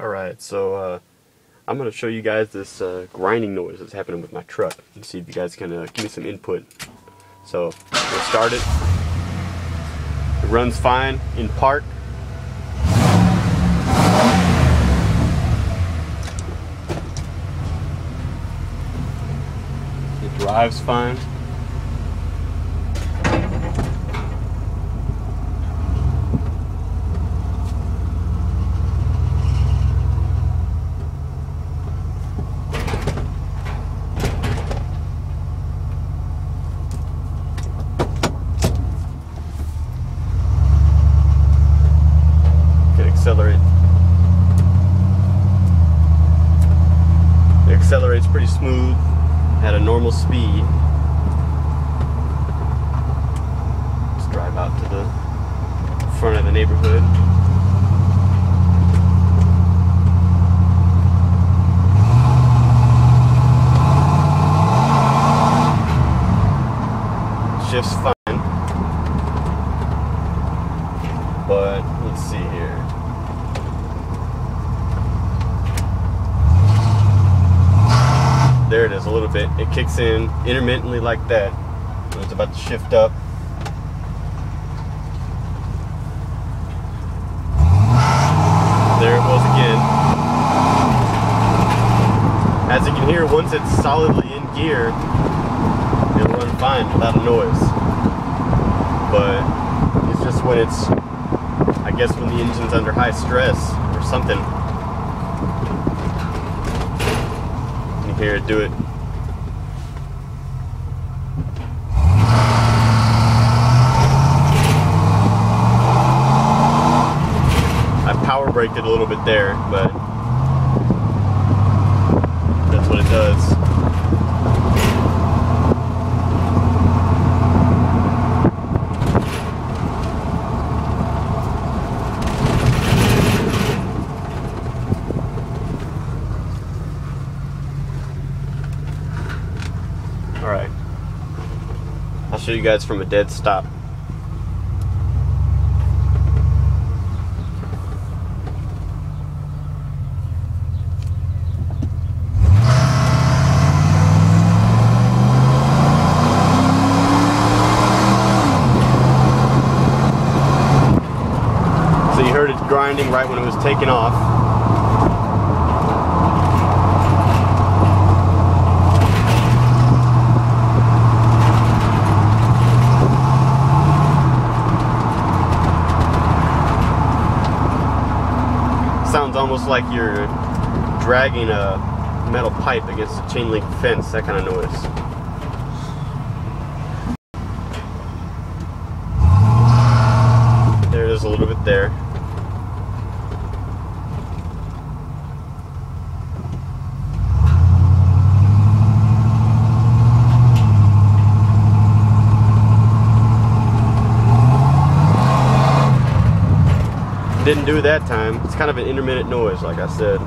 Alright, so I'm going to show you guys this grinding noise that's happening with my truck and see if you guys can give me some input. So we'll start it. It runs fine in park. It drives fine. Accelerate. It accelerates pretty smooth at a normal speed. Let's drive out to the front of the neighborhood. Shifts fine, but let's see here. There it is, a little bit. It kicks in intermittently like that. When it's about to shift up. There it was again. As you can hear, once it's solidly in gear, it'll run fine without a noise. But it's just when it's, I guess when the engine's under high stress or something, you hear it do it. I power braked it a little bit there, but that's what it does. Alright, I'll show you guys from a dead stop. So you heard it grinding right when it was taking off. Sounds almost like you're dragging a metal pipe against a chain link fence, that kind of noise. There it is a little bit there. Didn't do it that time. It's kind of an intermittent noise, like I said.